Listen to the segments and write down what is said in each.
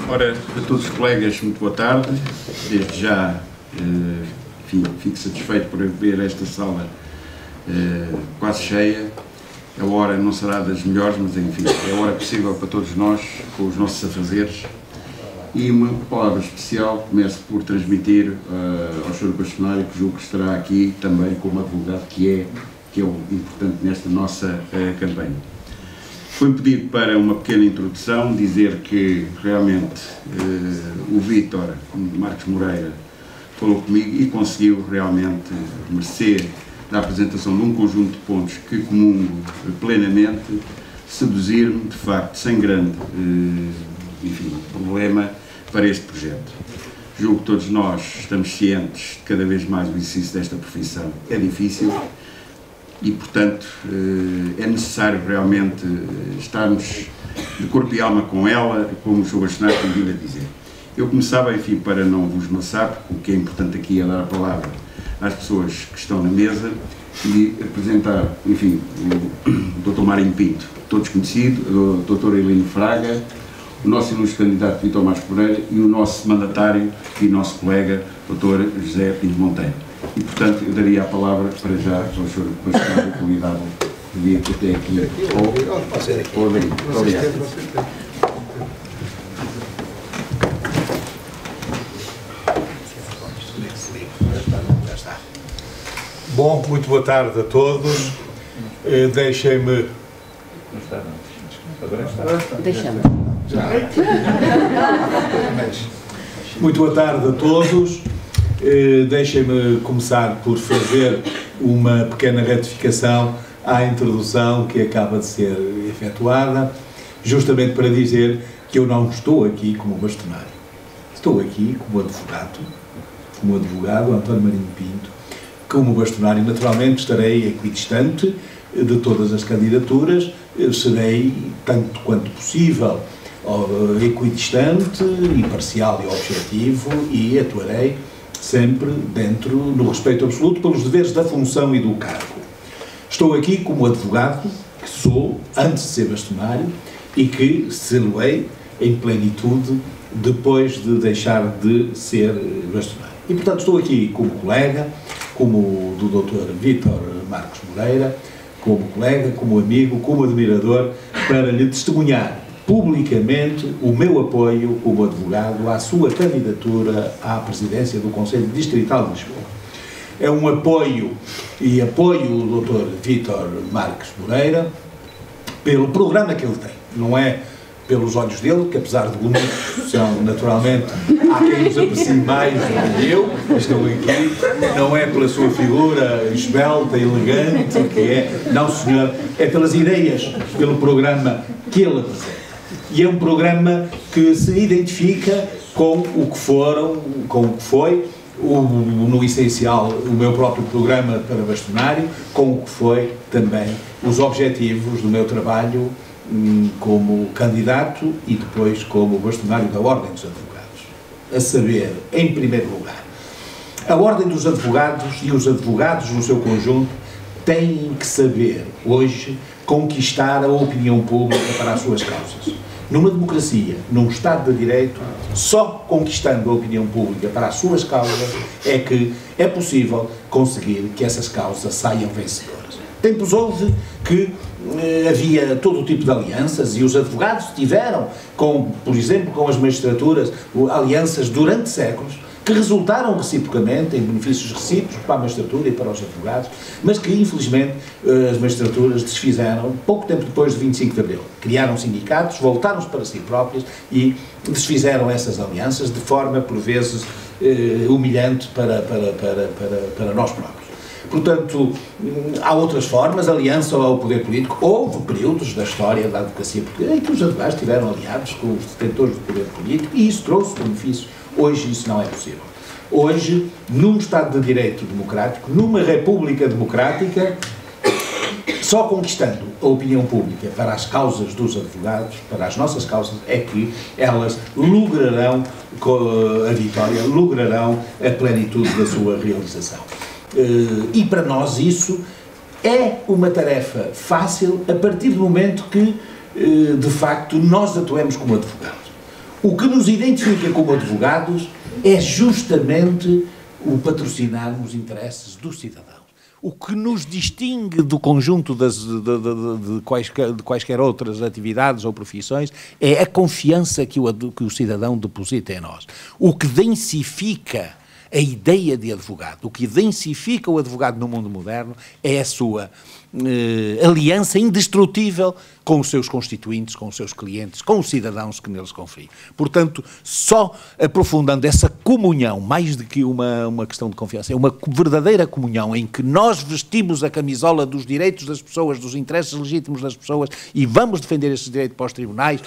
Ora, a todos os colegas, muito boa tarde. Desde já, enfim, fico satisfeito por ver esta sala quase cheia. A hora não será das melhores, mas enfim, é a hora possível para todos nós, com os nossos afazeres. E uma palavra especial, começo por transmitir ao Sr. Bastonário, que julgo que estará aqui também como advogado, que é o importante nesta nossa campanha. Foi-me pedido para uma pequena introdução, dizer que realmente o Vítor Marques Moreira falou comigo e conseguiu realmente merecer da apresentação de um conjunto de pontos que comungo plenamente, seduzir-me, de facto, sem grande problema para este projeto. Julgo que todos nós estamos cientes de cada vez mais o exercício desta profissão é difícil e, portanto, é necessário realmente estarmos de corpo e alma com ela, como o Sr. Bastonário tem vindo a dizer. Eu começava, enfim, para não vos maçar, porque o que é importante aqui é dar a palavra às pessoas que estão na mesa e apresentar, enfim, o Dr. Marinho Pinto, todos conhecidos, o Dr. Helino Fraga, o nosso ilustre candidato Vítor Marques Moreira e o nosso mandatário e nosso colega, Dr. José Pinto Monteiro. E, portanto, eu daria a palavra para já ao Sr. Bastonário, convidado que vir até aqui. Ou daí. Obrigado. Bom, muito boa tarde a todos. Deixem-me... Muito boa tarde a todos. Deixem-me começar por fazer uma pequena retificação à introdução que acaba de ser efetuada, justamente para dizer que eu não estou aqui como bastonário. Estou aqui como advogado António Marinho Pinto. Como bastonário, naturalmente, estarei equidistante de todas as candidaturas, serei, tanto quanto possível, equidistante, imparcial e objetivo e atuarei sempre no respeito absoluto pelos deveres da função e do cargo. Estou aqui como advogado, que sou, antes de ser bastonário, e que serei em plenitude depois de deixar de ser bastonário. E, portanto, estou aqui como colega, como do Dr. Vítor Marques Moreira, como colega, como amigo, como admirador, para lhe testemunhar publicamente o meu apoio como advogado à sua candidatura à presidência do Conselho Distrital de Lisboa. É um apoio, e apoio o Dr. Vítor Marques Moreira pelo programa que ele tem, não é pelos olhos dele, que apesar de bonitos são naturalmente, há quem os aprecie mais do que eu, estou aqui, não é pela sua figura esbelta, elegante, que é, não senhor, é pelas ideias, pelo programa que ele apresenta. E é um programa que se identifica com o que foi, no essencial, o meu próprio programa para bastonário, com o que foi também os objetivos do meu trabalho como candidato e depois como bastonário da Ordem dos Advogados. A saber, em primeiro lugar, a Ordem dos Advogados e os advogados no seu conjunto têm que saber, hoje, conquistar a opinião pública para as suas causas. Numa democracia, num Estado de Direito, só conquistando a opinião pública para as suas causas é que é possível conseguir que essas causas saiam vencedoras. Tempos houve que havia todo o tipo de alianças e os advogados tiveram, por exemplo, com as magistraturas, alianças durante séculos, que resultaram reciprocamente em benefícios recíprocos para a magistratura e para os advogados, mas que, infelizmente, as magistraturas desfizeram pouco tempo depois de 25 de Abril. Criaram sindicatos, voltaram-se para si próprios e desfizeram essas alianças de forma, por vezes, humilhante para nós próprios. Portanto, há outras formas, aliança ao poder político. Houve períodos da história da advocacia portuguesa em que os advogados estiveram aliados com os detentores do poder político e isso trouxe benefícios. Hoje isso não é possível. Hoje, num Estado de Direito democrático, numa República democrática, só conquistando a opinião pública para as causas dos advogados, para as nossas causas, é que elas lograrão a vitória, lograrão a plenitude da sua realização. E para nós isso é uma tarefa fácil a partir do momento que, de facto, nós atuemos como advogados. O que nos identifica como advogados é justamente o patrocinarmos os interesses dos cidadãos. O que nos distingue do conjunto de quaisquer outras atividades ou profissões é a confiança que o cidadão deposita em nós. O que densifica a ideia de advogado, o que densifica o advogado no mundo moderno é a sua aliança indestrutível com os seus constituintes, com os seus clientes, com os cidadãos que neles confiam. Portanto, só aprofundando essa comunhão, mais do que uma questão de confiança, é uma verdadeira comunhão em que nós vestimos a camisola dos direitos das pessoas, dos interesses legítimos das pessoas e vamos defender esses direitos para os tribunais,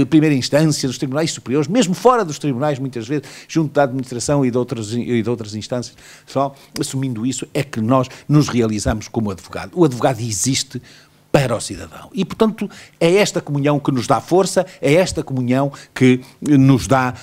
primeira instância, dos tribunais superiores, mesmo fora dos tribunais, muitas vezes, junto da administração e de outras instâncias. Só assumindo isso é que nós nos realizamos como advogado. O advogado existe para o cidadão. E, portanto, é esta comunhão que nos dá força, é esta comunhão que nos dá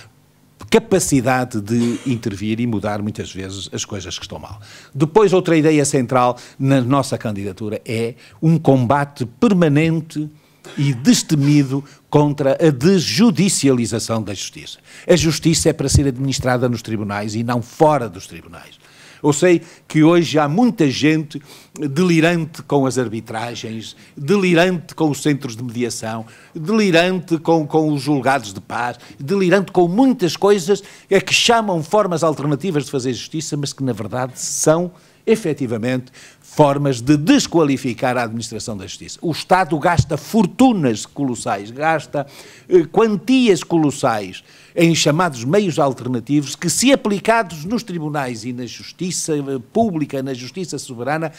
capacidade de intervir e mudar muitas vezes as coisas que estão mal. Depois, outra ideia central na nossa candidatura é um combate permanente e destemido contra a desjudicialização da justiça. A justiça é para ser administrada nos tribunais e não fora dos tribunais. Eu sei que hoje há muita gente delirante com as arbitragens, delirante com os centros de mediação, delirante com os julgados de paz, delirante com muitas coisas a que chamam formas alternativas de fazer justiça, mas que na verdade são, efetivamente, formas de desqualificar a administração da justiça. O Estado gasta fortunas colossais, gasta quantias colossais em chamados meios alternativos que, se aplicados nos tribunais e na justiça pública, na justiça soberana,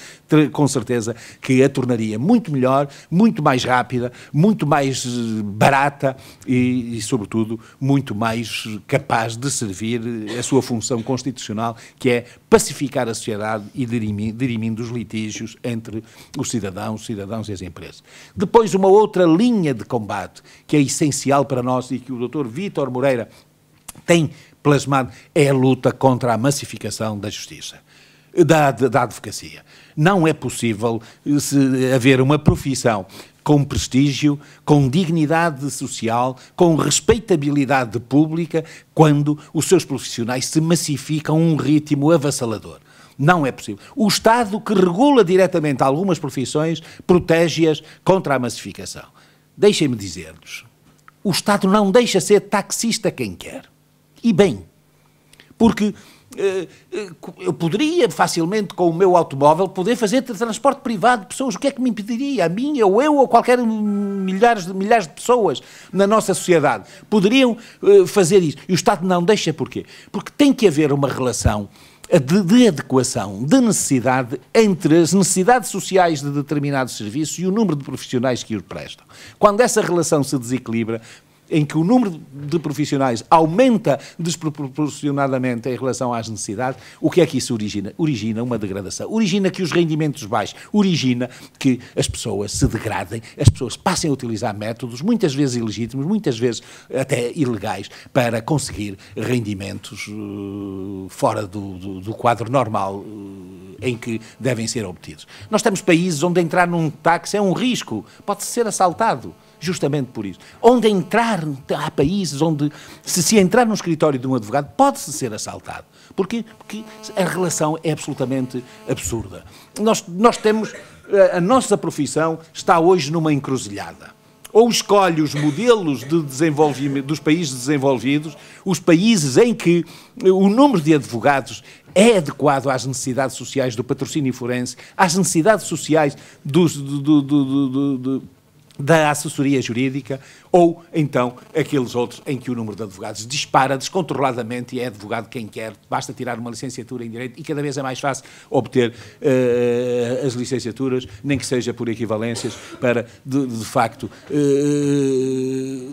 com certeza que a tornaria muito melhor, muito mais rápida, muito mais barata e sobretudo, muito mais capaz de servir a sua função constitucional, que é pacificar a sociedade e dirimindo os litígios entre os cidadãos e as empresas. Depois, uma outra linha de combate que é essencial para nós e que o Dr. Vítor Moreira tem plasmado é a luta contra a massificação da justiça, da advocacia. Não é possível haver uma profissão com prestígio, com dignidade social, com respeitabilidade pública, quando os seus profissionais se massificam a um ritmo avassalador. Não é possível. O Estado, que regula diretamente algumas profissões, protege-as contra a massificação. Deixem-me dizer-lhes, o Estado não deixa ser taxista quem quer. E bem, porque eu poderia facilmente, com o meu automóvel, poder fazer transporte privado de pessoas. O que é que me impediria? A mim, ou eu, ou qualquer milhares de pessoas na nossa sociedade poderiam fazer isso. E o Estado não deixa. Porquê? Porque tem que haver uma relação de adequação, de necessidade entre as necessidades sociais de determinados serviços e o número de profissionais que os prestam. Quando essa relação se desequilibra, em que o número de profissionais aumenta desproporcionadamente em relação às necessidades, o que é que isso origina? Origina uma degradação, origina que os rendimentos baixem, origina que as pessoas se degradem, as pessoas passem a utilizar métodos, muitas vezes ilegítimos, muitas vezes até ilegais, para conseguir rendimentos fora do quadro normal em que devem ser obtidos. Nós temos países onde entrar num táxi é um risco, pode ser assaltado. Justamente por isso. Onde entrar, há países onde, se entrar no escritório de um advogado, pode-se ser assaltado. Porquê? Porque a relação é absolutamente absurda. Nós temos, a nossa profissão está hoje numa encruzilhada. Ou escolhe os modelos de desenvolvimento dos países desenvolvidos, os países em que o número de advogados é adequado às necessidades sociais do patrocínio forense, às necessidades sociais da assessoria jurídica, ou então aqueles outros em que o número de advogados dispara descontroladamente e é advogado quem quer, basta tirar uma licenciatura em Direito e cada vez é mais fácil obter as licenciaturas, nem que seja por equivalências, para, de facto,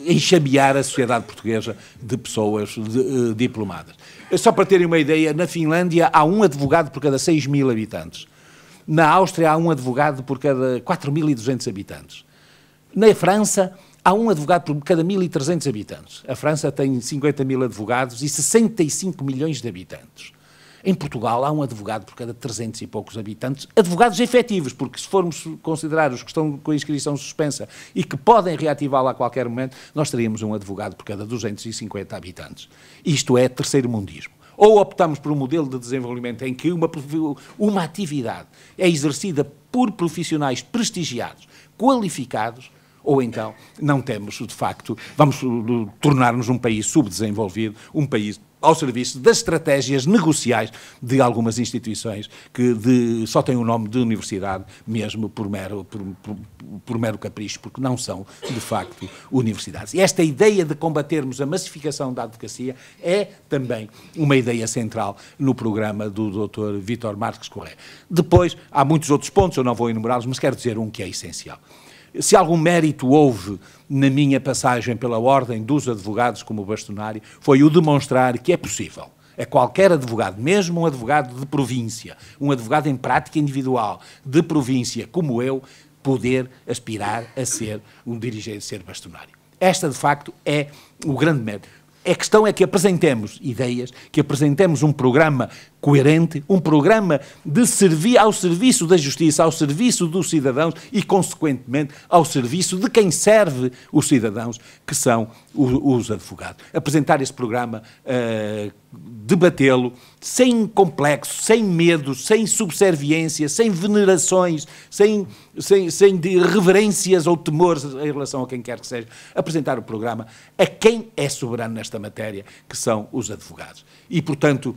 enxamear a sociedade portuguesa de pessoas diplomadas. Só para terem uma ideia, na Finlândia há um advogado por cada 6.000 habitantes. Na Áustria há um advogado por cada 4.200 habitantes. Na França, há um advogado por cada 1.300 habitantes. A França tem 50.000 advogados e 65 milhões de habitantes. Em Portugal há um advogado por cada 300 e poucos habitantes, advogados efetivos, porque se formos considerar os que estão com a inscrição suspensa e que podem reativá-la a qualquer momento, nós teríamos um advogado por cada 250 habitantes. Isto é terceiro-mundismo. Ou optamos por um modelo de desenvolvimento em que uma atividade é exercida por profissionais prestigiados, qualificados, ou então não temos, de facto, vamos tornar-nos um país subdesenvolvido, um país ao serviço das estratégias negociais de algumas instituições que só têm o nome de universidade, mesmo por mero capricho, porque não são, de facto, universidades. E esta ideia de combatermos a massificação da advocacia é também uma ideia central no programa do Dr. Vítor Marques Correia. Depois, há muitos outros pontos, eu não vou enumerá-los, mas quero dizer um que é essencial. Se algum mérito houve na minha passagem pela Ordem dos Advogados como bastonário, foi o demonstrar que é possível. É qualquer advogado, mesmo um advogado de província, um advogado em prática individual de província como eu, poder aspirar a ser um dirigente, ser bastonário. Esta, de facto, é o grande mérito. A questão é que apresentemos ideias, que apresentemos um programa coerente, um programa ao serviço da justiça, ao serviço dos cidadãos e, consequentemente, ao serviço de quem serve os cidadãos, que são os advogados. Apresentar esse programa, debatê-lo, sem complexo, sem medo, sem subserviência, sem venerações, sem reverências ou temores em relação a quem quer que seja. Apresentar o programa a quem é soberano nesta matéria, que são os advogados. E, portanto,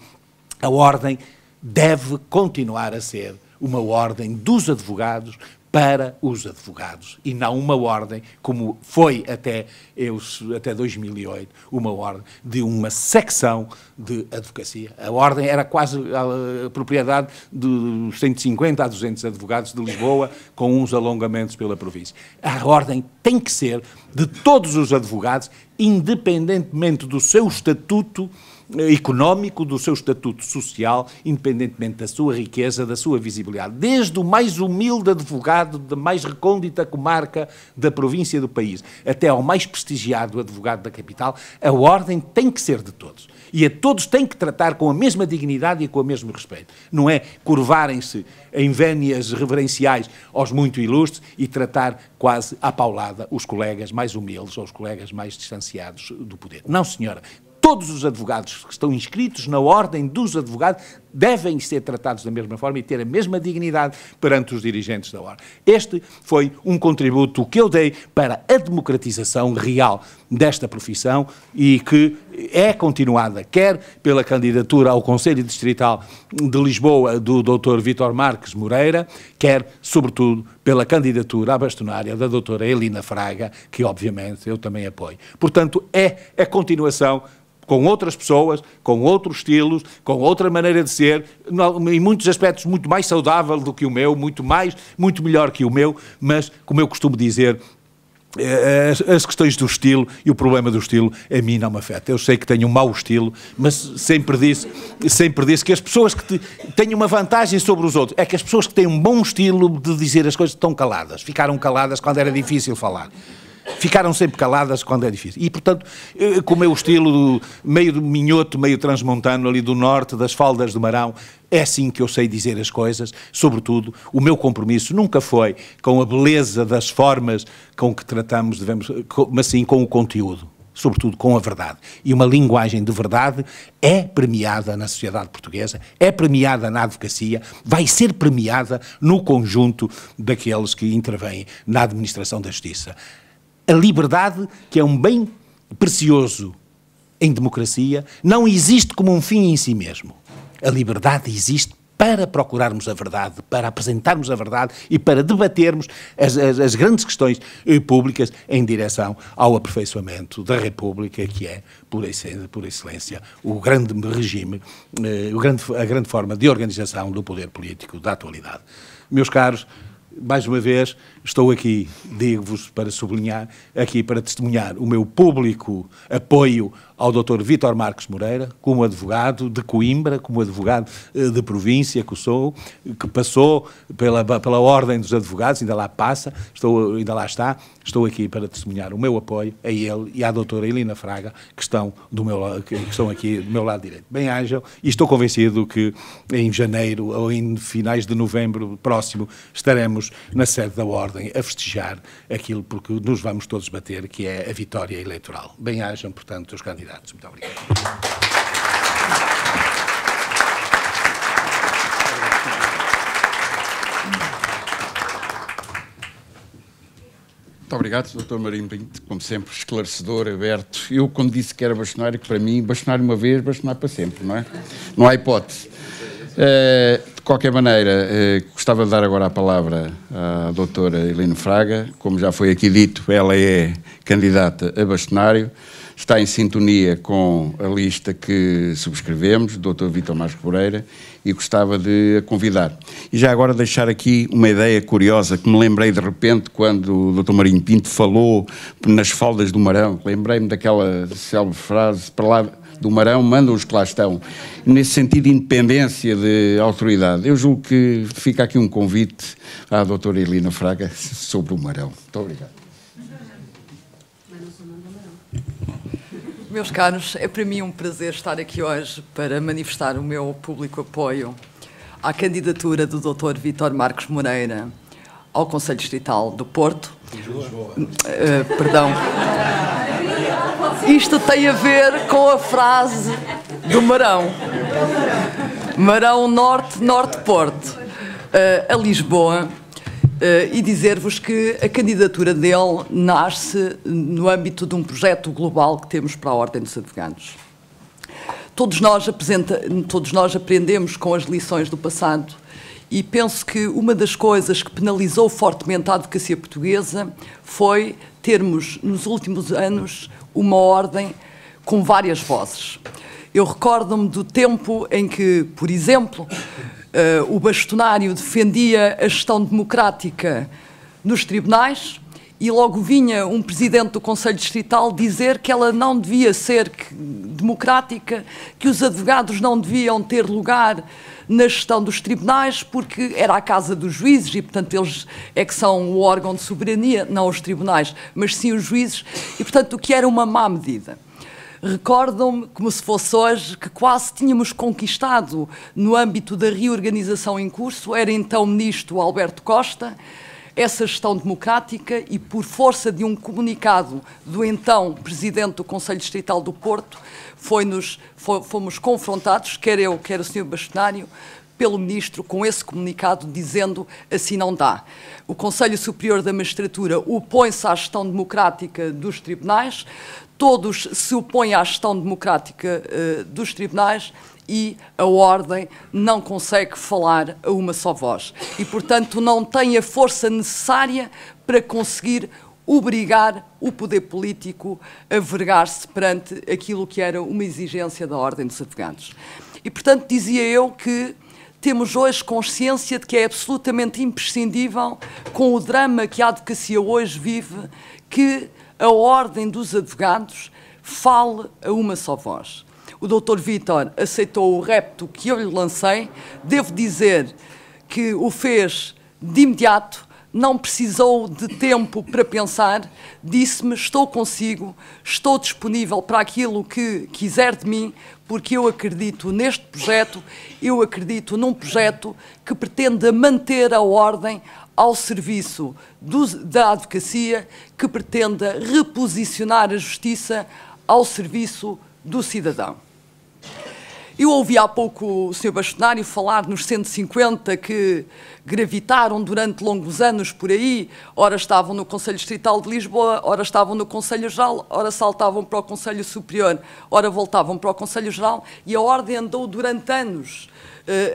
a Ordem deve continuar a ser uma ordem dos advogados para os advogados e não uma ordem, como foi até 2008, uma ordem de uma secção de advocacia. A ordem era quase a propriedade de 150 a 200 advogados de Lisboa, com uns alongamentos pela província. A ordem tem que ser de todos os advogados, independentemente do seu estatuto económico, do seu estatuto social, independentemente da sua riqueza, da sua visibilidade. Desde o mais humilde advogado da mais recôndita comarca da província do país, até ao mais prestigiado advogado da capital, a ordem tem que ser de todos. E a todos tem que tratar com a mesma dignidade e com o mesmo respeito. Não é curvarem-se em vénias reverenciais aos muito ilustres e tratar quase à paulada os colegas mais humildes ou os colegas mais distanciados do poder. Não, senhora. Todos os advogados que estão inscritos na Ordem dos Advogados devem ser tratados da mesma forma e ter a mesma dignidade perante os dirigentes da Ordem. Este foi um contributo que eu dei para a democratização real desta profissão e que é continuada, quer pela candidatura ao Conselho Distrital de Lisboa do Dr. Vítor Marques Moreira, quer, sobretudo, pela candidatura à bastonária da doutora Elina Fraga, que, obviamente, eu também apoio. Portanto, é a continuação com outras pessoas, com outros estilos, com outra maneira de ser, em muitos aspectos muito mais saudável do que o meu, muito melhor que o meu, mas, como eu costumo dizer, as questões do estilo e o problema do estilo a mim não me afeta. Eu sei que tenho um mau estilo, mas sempre disse que as pessoas que têm uma vantagem sobre os outros é que as pessoas que têm um bom estilo de dizer as coisas estão caladas, ficaram caladas quando era difícil falar. Ficaram sempre caladas quando é difícil. E, portanto, com o meu estilo meio minhoto, meio transmontano, ali do norte, das faldas do Marão, é assim que eu sei dizer as coisas. Sobretudo, o meu compromisso nunca foi com a beleza das formas com que tratamos, mas sim com o conteúdo. Sobretudo com a verdade. E uma linguagem de verdade é premiada na sociedade portuguesa, é premiada na advocacia, vai ser premiada no conjunto daqueles que intervêm na administração da justiça. A liberdade, que é um bem precioso em democracia, não existe como um fim em si mesmo. A liberdade existe para procurarmos a verdade, para apresentarmos a verdade e para debatermos as grandes questões públicas em direção ao aperfeiçoamento da República, que é, por excelência, o grande regime, a grande forma de organização do poder político da atualidade. Meus caros, mais uma vez, estou aqui, digo-vos para sublinhar, aqui para testemunhar o meu público apoio ao Dr. Vítor Marques Moreira, como advogado de Coimbra, como advogado de província que sou, que passou pela Ordem dos Advogados, ainda lá passa, ainda lá está, estou aqui para testemunhar o meu apoio a ele e à doutora Helena Fraga, que estão aqui do meu lado direito. Bem-ajam, e estou convencido que em janeiro ou em finais de novembro próximo estaremos na sede da Ordem a festejar aquilo porque nos vamos todos bater, que é a vitória eleitoral. Bem-ajam, portanto, os candidatos. Muito obrigado. Muito obrigado, Dr. Marinho Pinto, como sempre, esclarecedor, aberto. Eu, quando disse que era bastonário, que para mim, bastonar uma vez, bastonar para sempre, não é? Não há hipótese. De qualquer maneira, gostava de dar agora a palavra à doutora Helena Fraga. Como já foi aqui dito, ela é candidata a bastonário, está em sintonia com a lista que subscrevemos, do Dr. Vítor Marques Moreira, e gostava de a convidar. E já agora deixar aqui uma ideia curiosa que me lembrei de repente quando o Dr. Marinho Pinto falou nas faldas do Marão. Lembrei-me daquela célebre frase, para lá do Marão, mandam os que lá estão. Nesse sentido de independência, de autoridade. Eu julgo que fica aqui um convite à doutora Helena Fraga sobre o Marão. Muito obrigado. Meus caros, é para mim um prazer estar aqui hoje para manifestar o meu público apoio à candidatura do Dr. Vítor Marques Moreira ao Conselho Distrital do Porto. Perdão. Isto tem a ver com a frase do Marão. Marão Norte, Norte Porto, a Lisboa. E dizer-vos que a candidatura dele nasce no âmbito de um projeto global que temos para a Ordem dos Advogados. Todos nós aprendemos com as lições do passado e penso que uma das coisas que penalizou fortemente a advocacia portuguesa foi termos, nos últimos anos, uma ordem com várias vozes. Eu recordo-me do tempo em que, por exemplo, o bastonário defendia a gestão democrática nos tribunais e logo vinha um presidente do Conselho Distrital dizer que ela não devia ser democrática, que os advogados não deviam ter lugar na gestão dos tribunais porque era a casa dos juízes e, portanto, eles é que são o órgão de soberania, não os tribunais, mas sim os juízes, e, portanto, o que era uma má medida. Recordam-me, como se fosse hoje, que quase tínhamos conquistado no âmbito da reorganização em curso, era então ministro Alberto Costa, essa gestão democrática e por força de um comunicado do então presidente do Conselho Distrital do Porto, fomos confrontados, quer eu, quer o Sr. Bastonário, pelo ministro com esse comunicado dizendo assim não dá. O Conselho Superior da Magistratura opõe-se à gestão democrática dos tribunais, todos se opõem à gestão democrática dos tribunais e a Ordem não consegue falar a uma só voz. E, portanto, não tem a força necessária para conseguir obrigar o poder político a vergar-se perante aquilo que era uma exigência da Ordem dos Advogados. E, portanto, dizia eu que temos hoje consciência de que é absolutamente imprescindível, com o drama que a advocacia hoje vive, que a Ordem dos Advogados fale a uma só voz. O Dr. Vítor aceitou o repto que eu lhe lancei. Devo dizer que o fez de imediato, não precisou de tempo para pensar, disse-me: estou consigo, estou disponível para aquilo que quiser de mim, porque eu acredito neste projeto, eu acredito num projeto que pretende manter a ordem ao serviço da advocacia, que pretenda reposicionar a justiça ao serviço do cidadão. Eu ouvi há pouco o Sr. Bastonário falar nos 150 que gravitaram durante longos anos por aí, ora estavam no Conselho Distrital de Lisboa, ora estavam no Conselho Geral, ora saltavam para o Conselho Superior, ora voltavam para o Conselho Geral, e a Ordem andou durante anos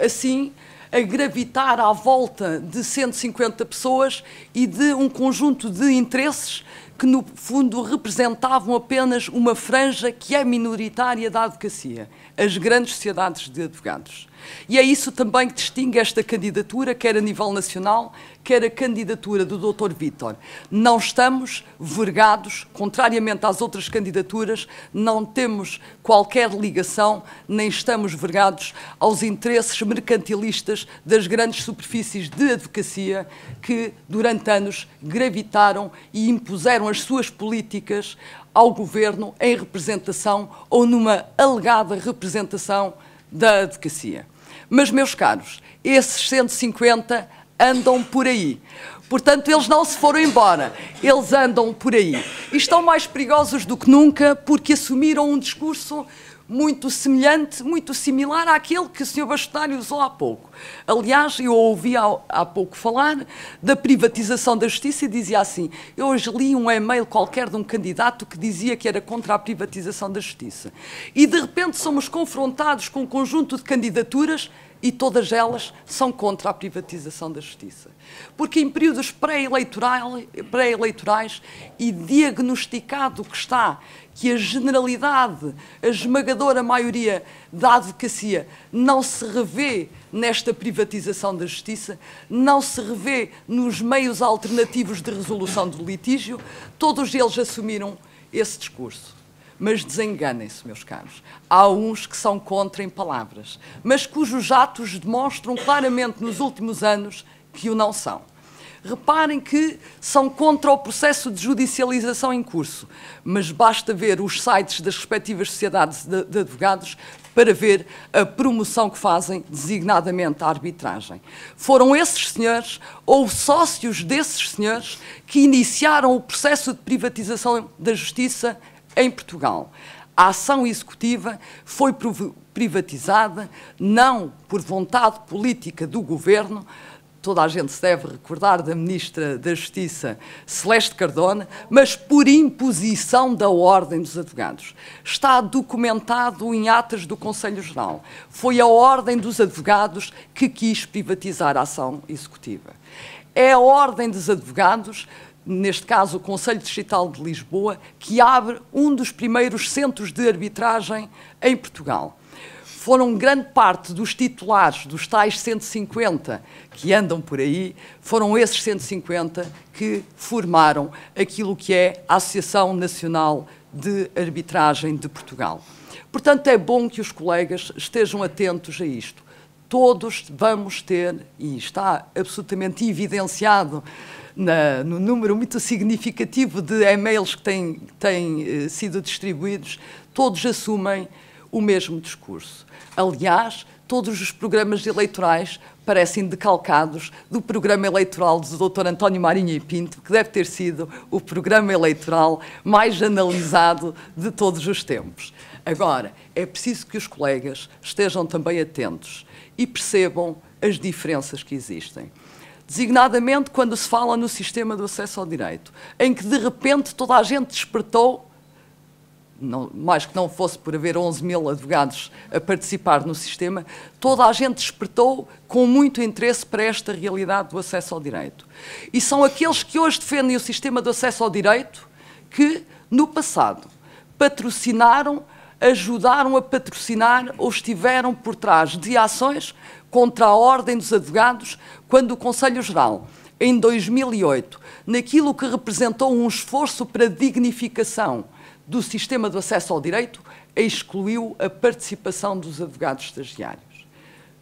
assim, a gravitar à volta de 150 pessoas e de um conjunto de interesses que no fundo representavam apenas uma franja que é minoritária da advocacia, as grandes sociedades de advogados. E é isso também que distingue esta candidatura, quer a nível nacional, quer a candidatura do Dr. Vítor. Não estamos vergados, contrariamente às outras candidaturas, não temos qualquer ligação, nem estamos vergados aos interesses mercantilistas das grandes superfícies de advocacia que, durante anos, gravitaram e impuseram as suas políticas ao governo em representação ou numa alegada representação da advocacia. Mas, meus caros, esses 150 andam por aí. Portanto, eles não se foram embora, eles andam por aí. E estão mais perigosos do que nunca porque assumiram um discurso muito semelhante, muito similar àquele que o Sr. Bastonário usou há pouco. Aliás, eu ouvi há pouco falar da privatização da justiça e dizia assim, eu hoje li um e-mail qualquer de um candidato que dizia que era contra a privatização da justiça. E de repente somos confrontados com um conjunto de candidaturas e todas elas são contra a privatização da justiça. Porque em períodos pré-eleitorais e diagnosticado que está que a generalidade, a esmagadora maioria da advocacia não se revê nesta privatização da justiça, não se revê nos meios alternativos de resolução do litígio, todos eles assumiram esse discurso. Mas desenganem-se, meus caros. Há uns que são contra em palavras, mas cujos atos demonstram claramente nos últimos anos que o não são. Reparem que são contra o processo de judicialização em curso, mas basta ver os sites das respectivas sociedades de advogados para ver a promoção que fazem designadamente à arbitragem. Foram esses senhores, ou sócios desses senhores, que iniciaram o processo de privatização da justiça em Portugal. A ação executiva foi privatizada não por vontade política do governo. Toda a gente se deve recordar da Ministra da Justiça, Celeste Cardona, mas por imposição da Ordem dos Advogados. Está documentado em atas do Conselho Geral. Foi a Ordem dos Advogados que quis privatizar a ação executiva. É a Ordem dos Advogados, neste caso o Conselho Distrital de Lisboa, que abre um dos primeiros centros de arbitragem em Portugal. Foram grande parte dos titulares dos tais 150 que andam por aí, foram esses 150 que formaram aquilo que é a Associação Nacional de Arbitragem de Portugal. Portanto, é bom que os colegas estejam atentos a isto. Todos vamos ter, e está absolutamente evidenciado no número muito significativo de e-mails que têm sido distribuídos, todos assumem o mesmo discurso. Aliás, todos os programas eleitorais parecem decalcados do programa eleitoral do Dr. António Marinho e Pinto, que deve ter sido o programa eleitoral mais analisado de todos os tempos. Agora, é preciso que os colegas estejam também atentos e percebam as diferenças que existem. Designadamente quando se fala no sistema do acesso ao direito, em que de repente toda a gente despertou, não, mais que não fosse por haver 11 mil advogados a participar no sistema, toda a gente despertou com muito interesse para esta realidade do acesso ao direito. E são aqueles que hoje defendem o sistema do acesso ao direito que, no passado, patrocinaram, ajudaram a patrocinar ou estiveram por trás de ações contra a Ordem dos Advogados, quando o Conselho Geral, em 2008, naquilo que representou um esforço para dignificação do sistema do acesso ao direito, excluiu a participação dos advogados estagiários.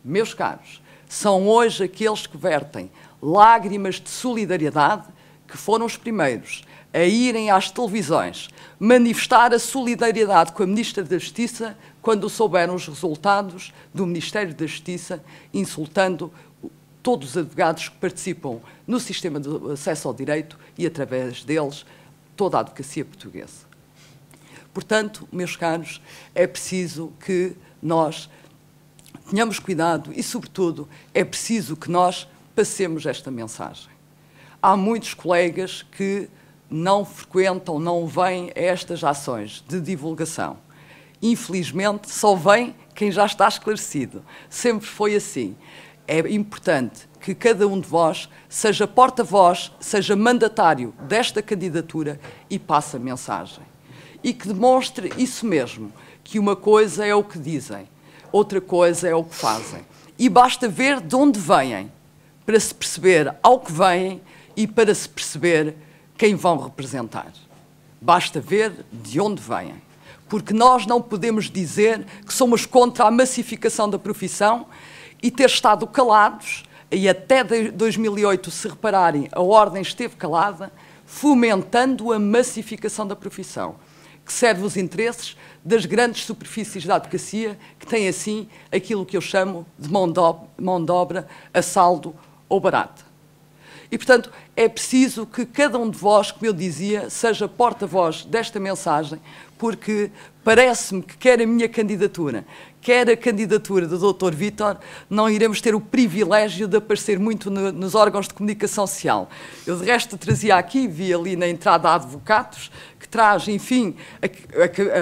Meus caros, são hoje aqueles que vertem lágrimas de solidariedade que foram os primeiros a irem às televisões manifestar a solidariedade com a Ministra da Justiça quando souberam os resultados do Ministério da Justiça, insultando todos os advogados que participam no sistema do acesso ao direito e, através deles, toda a advocacia portuguesa. Portanto, meus caros, é preciso que nós tenhamos cuidado e, sobretudo, é preciso que nós passemos esta mensagem. Há muitos colegas que não frequentam, não vêm a estas ações de divulgação. Infelizmente, só vem quem já está esclarecido. Sempre foi assim. é importante que cada um de vós seja porta-voz, seja mandatário desta candidatura e passe a mensagem. E que demonstre isso mesmo, que uma coisa é o que dizem, outra coisa é o que fazem. E basta ver de onde vêm, para se perceber ao que vêm e para se perceber quem vão representar. Basta ver de onde vêm. Porque nós não podemos dizer que somos contra a massificação da profissão e ter estado calados, e até 2008, se repararem, a Ordem esteve calada, fomentando a massificação da profissão, que serve os interesses das grandes superfícies da advocacia, que têm, assim, aquilo que eu chamo de mão de obra a saldo ou barata. E, portanto, é preciso que cada um de vós, como eu dizia, seja porta-voz desta mensagem, porque parece-me que quer a minha candidatura, quer a candidatura do Dr. Vítor, não iremos ter o privilégio de aparecer muito nos órgãos de comunicação social. Eu, de resto, trazia aqui, vi ali na entrada Advocados, que traz, enfim,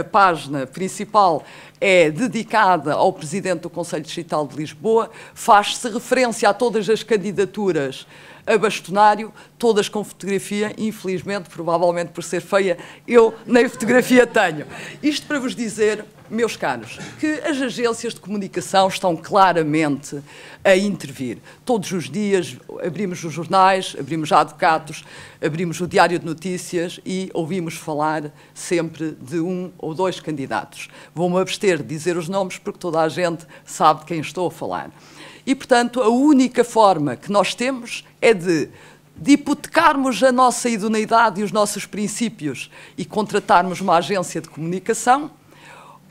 a página principal é dedicada ao Presidente do Conselho Distrital de Lisboa, faz-se referência a todas as candidaturas a bastonário, todas com fotografia, infelizmente, provavelmente por ser feia, eu nem fotografia tenho. Isto para vos dizer, meus caros, que as agências de comunicação estão claramente a intervir. Todos os dias abrimos os jornais, abrimos a Advocados, abrimos o Diário de Notícias e ouvimos falar sempre de um ou dois candidatos. Vou-me abster de dizer os nomes porque toda a gente sabe de quem estou a falar. E, portanto, a única forma que nós temos é de hipotecarmos a nossa idoneidade e os nossos princípios e contratarmos uma agência de comunicação,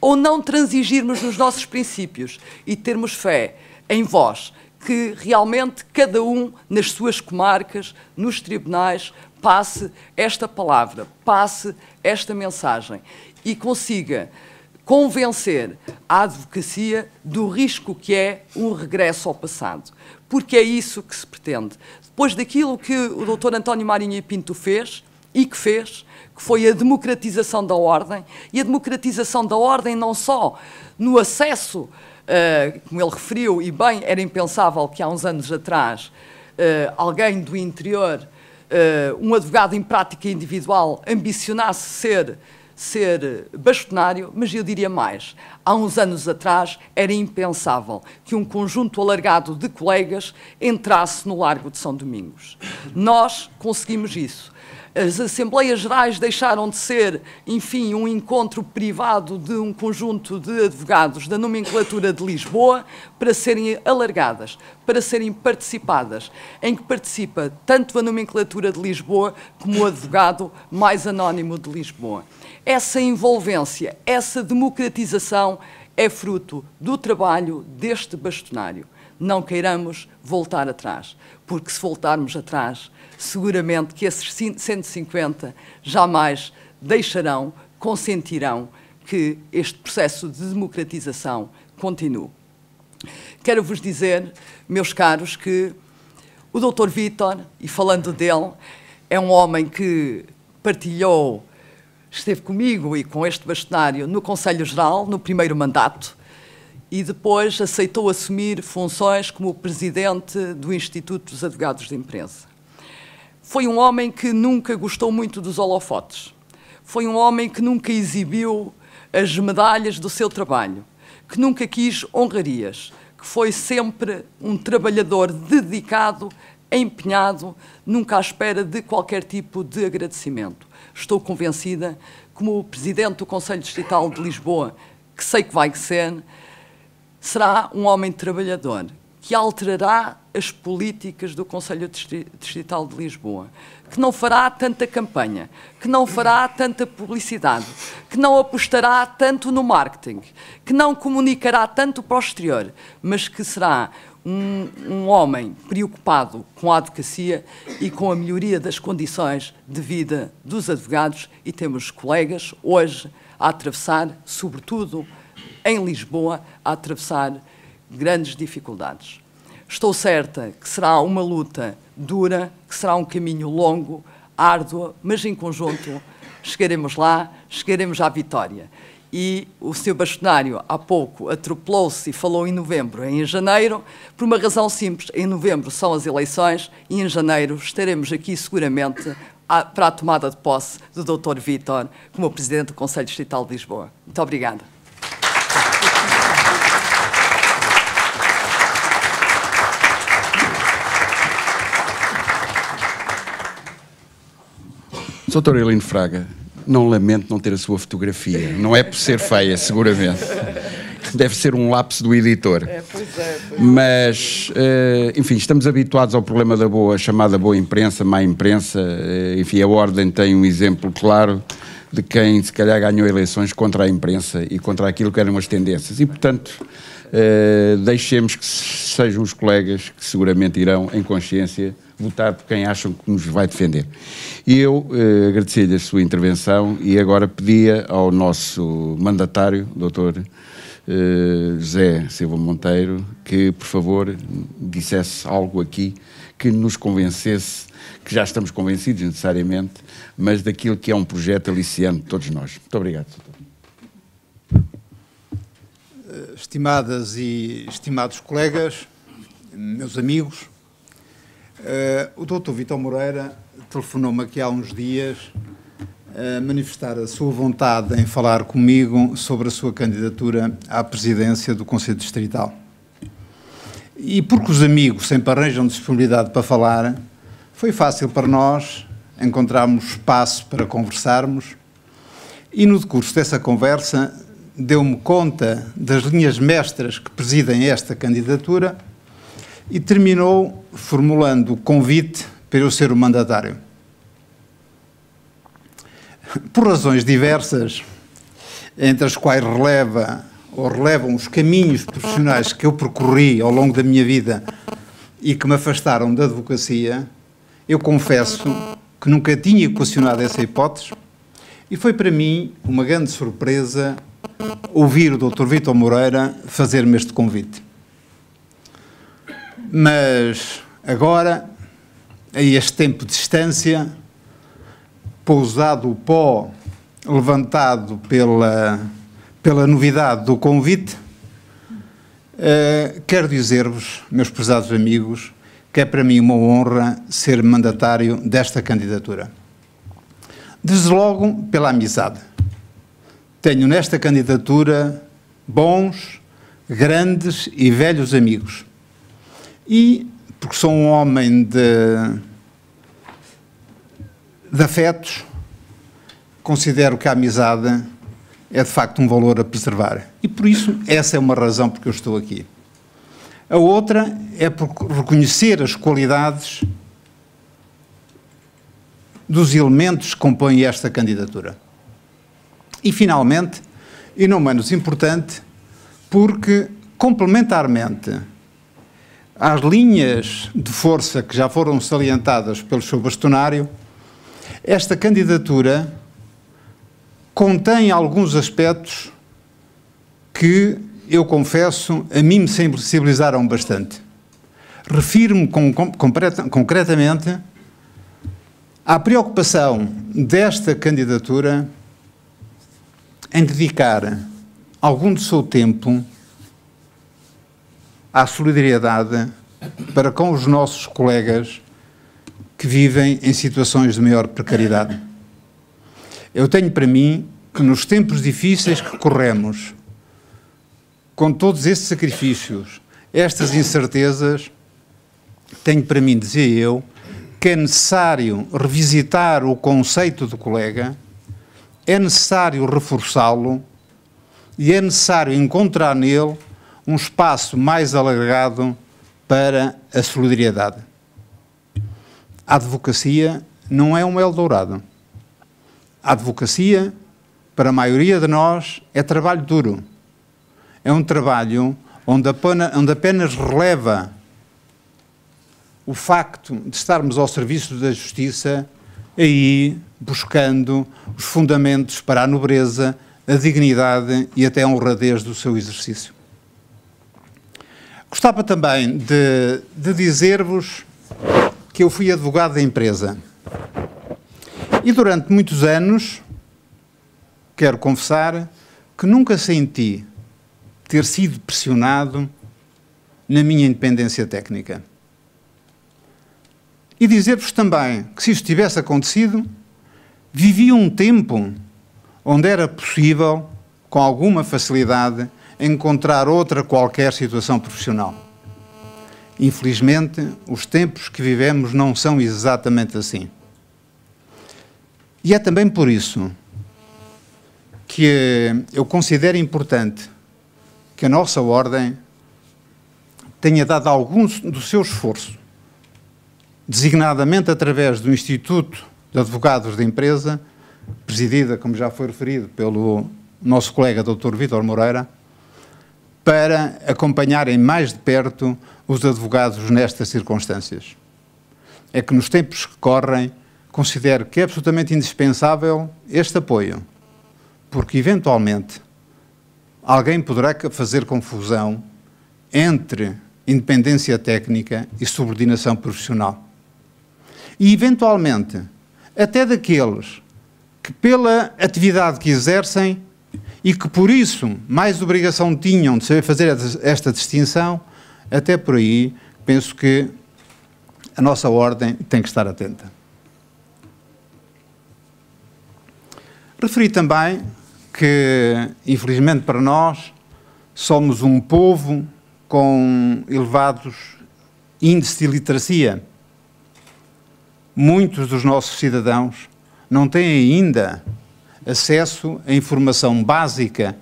ou não transigirmos nos nossos princípios e termos fé em vós, que realmente cada um nas suas comarcas, nos tribunais, passe esta palavra, passe esta mensagem e consiga convencer a advocacia do risco que é um regresso ao passado. Porque é isso que se pretende. Depois daquilo que o Dr. António Marinho Pinto fez, e que fez, que foi a democratização da Ordem, e a democratização da Ordem não só no acesso, como ele referiu, e bem, era impensável que há uns anos atrás alguém do interior, um advogado em prática individual, ambicionasse ser bastonário, mas eu diria mais. Há uns anos atrás era impensável que um conjunto alargado de colegas entrasse no Largo de São Domingos. Nós conseguimos isso. As Assembleias Gerais deixaram de ser, enfim, um encontro privado de um conjunto de advogados da nomenclatura de Lisboa para serem alargadas, para serem participadas, em que participa tanto a nomenclatura de Lisboa como o advogado mais anónimo de Lisboa. Essa envolvência, essa democratização é fruto do trabalho deste bastonário. Não queiramos voltar atrás, porque se voltarmos atrás, seguramente que esses 150 jamais deixarão, consentirão que este processo de democratização continue. Quero vos dizer, meus caros, que o Dr. Vítor, e falando dele, é um homem que partilhou, esteve comigo e com este bastonário no Conselho Geral, no primeiro mandato, e depois aceitou assumir funções como presidente do Instituto dos Advogados de Imprensa. Foi um homem que nunca gostou muito dos holofotes. Foi um homem que nunca exibiu as medalhas do seu trabalho, que nunca quis honrarias, que foi sempre um trabalhador dedicado, empenhado, nunca à espera de qualquer tipo de agradecimento. Estou convencida, como presidente do Conselho Distrital de Lisboa, que sei que vai ser, será um homem trabalhador, que alterará as políticas do Conselho Distrital de Lisboa, que não fará tanta campanha, que não fará tanta publicidade, que não apostará tanto no marketing, que não comunicará tanto para o exterior, mas que será um homem preocupado com a advocacia e com a melhoria das condições de vida dos advogados, e temos colegas hoje a atravessar, sobretudo em Lisboa, a atravessar grandes dificuldades. Estou certa que será uma luta dura, que será um caminho longo, árduo, mas em conjunto chegaremos lá, chegaremos à vitória. e o Sr. Bastonário há pouco atropelou-se e falou em novembro e em janeiro, por uma razão simples: em novembro são as eleições e em janeiro estaremos aqui seguramente para a tomada de posse do Dr. Vítor como Presidente do Conselho Distrital de Lisboa. Muito obrigada. Sr. Aurelino Fraga, não lamento não ter a sua fotografia. Não é por ser feia, seguramente. Deve ser um lapso do editor. Pois é. Mas, enfim, estamos habituados ao problema da chamada boa imprensa, má imprensa. Enfim, a Ordem tem um exemplo claro de quem, se calhar, ganhou eleições contra a imprensa e contra aquilo que eram as tendências. E, portanto, deixemos que sejam os colegas que seguramente irão, em consciência, votar por quem acham que nos vai defender. E eu agradeci-lhe a sua intervenção e agora pedia ao nosso mandatário, Dr. José Silva Monteiro, que, por favor, dissesse algo aqui que nos convencesse, que já estamos convencidos necessariamente, mas daquilo que é um projeto aliciante de todos nós. Muito obrigado, Dr. Estimadas e estimados colegas, meus amigos, o Dr. Vítor Moreira telefonou-me aqui há uns dias a manifestar a sua vontade em falar comigo sobre a sua candidatura à presidência do Conselho Distrital. E porque os amigos sempre arranjam disponibilidade para falar, foi fácil para nós encontrarmos espaço para conversarmos e no decurso dessa conversa deu-me conta das linhas mestras que presidem esta candidatura e terminou formulando o convite para eu ser o mandatário. Por razões diversas, entre as quais relevam os caminhos profissionais que eu percorri ao longo da minha vida e que me afastaram da advocacia, eu confesso que nunca tinha equacionado essa hipótese e foi para mim uma grande surpresa ouvir o Dr. Vítor Moreira fazer-me este convite. Mas agora, a este tempo de distância, pousado o pó levantado pela novidade do convite, quero dizer-vos, meus prezados amigos, que é para mim uma honra ser mandatário desta candidatura. Desde logo pela amizade. Tenho nesta candidatura bons, grandes e velhos amigos. E, porque sou um homem de afetos, considero que a amizade é de facto um valor a preservar. E por isso, essa é uma razão porque eu estou aqui. A outra é por reconhecer as qualidades dos elementos que compõem esta candidatura. E finalmente, e não menos importante, porque complementarmente às linhas de força que já foram salientadas pelo Sr. Bastonário, esta candidatura contém alguns aspectos que, eu confesso, a mim me sensibilizaram bastante. Refiro-me concretamente à preocupação desta candidatura em dedicar algum do seu tempo à solidariedade para com os nossos colegas que vivem em situações de maior precariedade. Eu tenho para mim que nos tempos difíceis que corremos, com todos estes sacrifícios, estas incertezas, tenho para mim, dizia eu, que é necessário revisitar o conceito do colega, é necessário reforçá-lo e é necessário encontrar nele um espaço mais alargado para a solidariedade. A advocacia não é um Eldorado. A advocacia, para a maioria de nós, é trabalho duro. É um trabalho onde apenas releva o facto de estarmos ao serviço da justiça, aí buscando os fundamentos para a nobreza, a dignidade e até a honradez do seu exercício. Gostava também de dizer-vos que eu fui advogado da empresa e durante muitos anos, quero confessar, que nunca senti ter sido pressionado na minha independência técnica. E dizer-vos também que, se isto tivesse acontecido, vivi um tempo onde era possível, com alguma facilidade, encontrar outra qualquer situação profissional. Infelizmente, os tempos que vivemos não são exatamente assim. E é também por isso que eu considero importante que a nossa Ordem tenha dado algum do seu esforço, designadamente através do Instituto de Advogados da Empresa, presidida, como já foi referido, pelo nosso colega Dr. Vítor Moreira, para acompanharem mais de perto os advogados nestas circunstâncias. É que nos tempos que correm, considero que é absolutamente indispensável este apoio, porque eventualmente alguém poderá fazer confusão entre independência técnica e subordinação profissional. E eventualmente, até daqueles que pela atividade que exercem e que por isso mais obrigação tinham de saber fazer esta distinção, até por aí penso que a nossa Ordem tem que estar atenta. Referi também que, infelizmente para nós, somos um povo com elevados índices de iliteracia. Muitos dos nossos cidadãos não têm ainda acesso à informação básica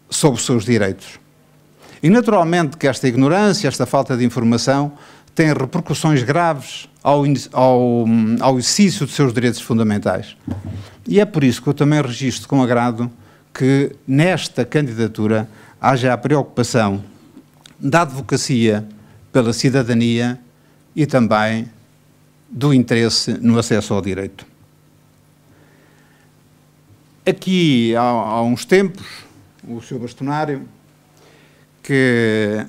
sobre os seus direitos. E naturalmente que esta ignorância, esta falta de informação, tem repercussões graves ao exercício dos seus direitos fundamentais. E é por isso que eu também registro com agrado que nesta candidatura haja a preocupação da advocacia pela cidadania e também do interesse no acesso ao direito. Aqui, há uns tempos, o Sr. Bastonário, que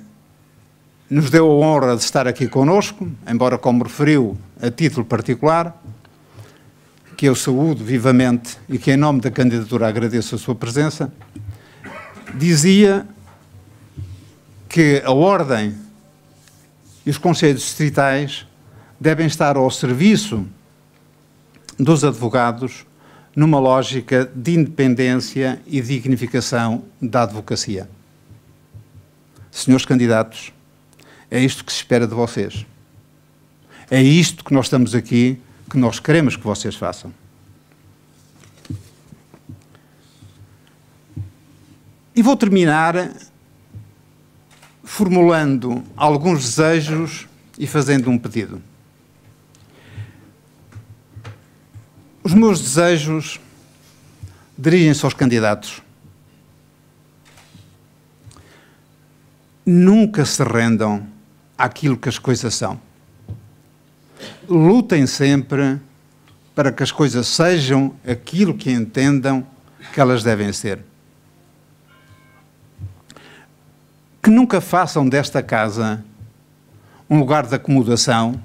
nos deu a honra de estar aqui connosco, embora, como referiu, a título particular, que eu saúdo vivamente e que, em nome da candidatura, agradeço a sua presença, dizia que a Ordem e os conselhos distritais devem estar ao serviço dos advogados numa lógica de independência e dignificação da advocacia. Senhores candidatos, é isto que se espera de vocês. É isto que nós estamos aqui, que nós queremos que vocês façam. E vou terminar formulando alguns desejos e fazendo um pedido. Os meus desejos dirigem-se aos candidatos. Nunca se rendam àquilo que as coisas são. Lutem sempre para que as coisas sejam aquilo que entendam que elas devem ser. Que nunca façam desta casa um lugar de acomodação.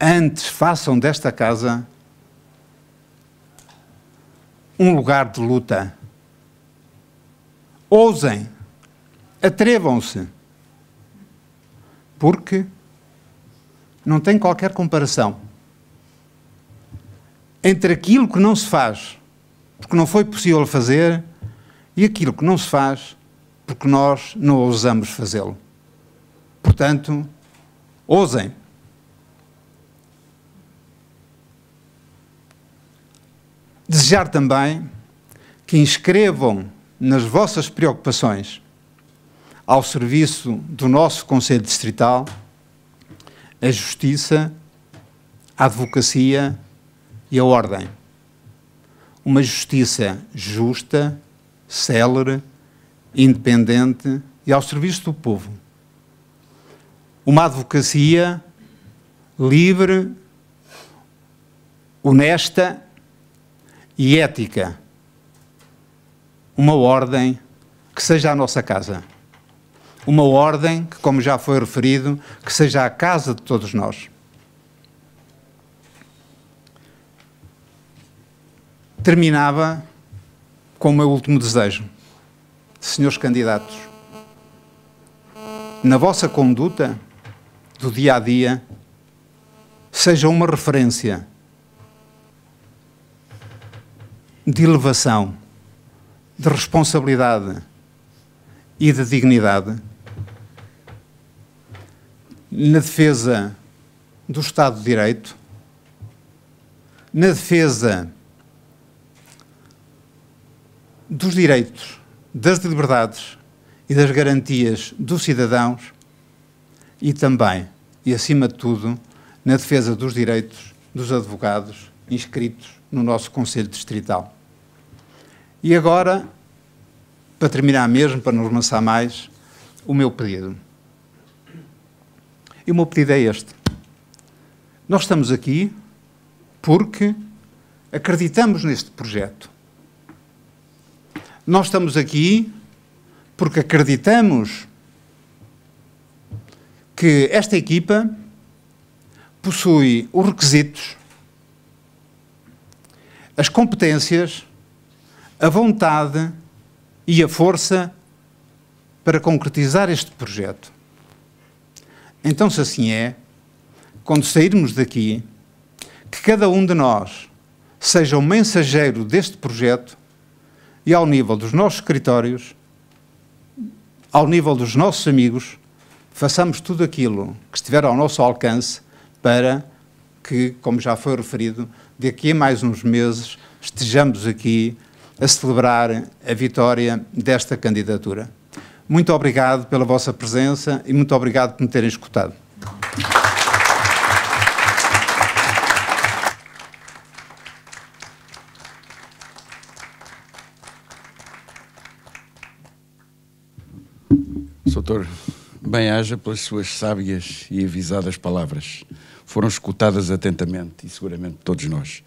Antes façam desta casa um lugar de luta. Ousem, atrevam-se, porque não tem qualquer comparação entre aquilo que não se faz porque não foi possível fazer e aquilo que não se faz porque nós não ousamos fazê-lo. Portanto, ousem. Desejar também que inscrevam nas vossas preocupações ao serviço do nosso Conselho Distrital a justiça, a advocacia e a ordem. Uma justiça justa, célere, independente e ao serviço do povo. Uma advocacia livre, honesta e ética. Uma ordem que seja a nossa casa. Uma ordem que, como já foi referido, que seja a casa de todos nós. terminava com o meu último desejo. Senhores candidatos, na vossa conduta do dia a dia, seja uma referência de elevação, de responsabilidade e de dignidade, na defesa do Estado de Direito, na defesa dos direitos, das liberdades e das garantias dos cidadãos e também, e acima de tudo, na defesa dos direitos dos advogados inscritos no nosso Conselho Distrital. E agora, para terminar mesmo, para não amassar mais, o meu pedido. E o meu pedido é este. Nós estamos aqui porque acreditamos neste projeto. Nós estamos aqui porque acreditamos que esta equipa possui os requisitos, as competências, a vontade e a força para concretizar este projeto. Então, se assim é, quando sairmos daqui, que cada um de nós seja um mensageiro deste projeto e, ao nível dos nossos escritórios, ao nível dos nossos amigos, façamos tudo aquilo que estiver ao nosso alcance para que, como já foi referido, daqui a mais uns meses estejamos aqui a celebrar a vitória desta candidatura. Muito obrigado pela vossa presença e muito obrigado por me terem escutado. Doutor, bem-haja pelas suas sábias e avisadas palavras. Foram escutadas atentamente e seguramente todos nós.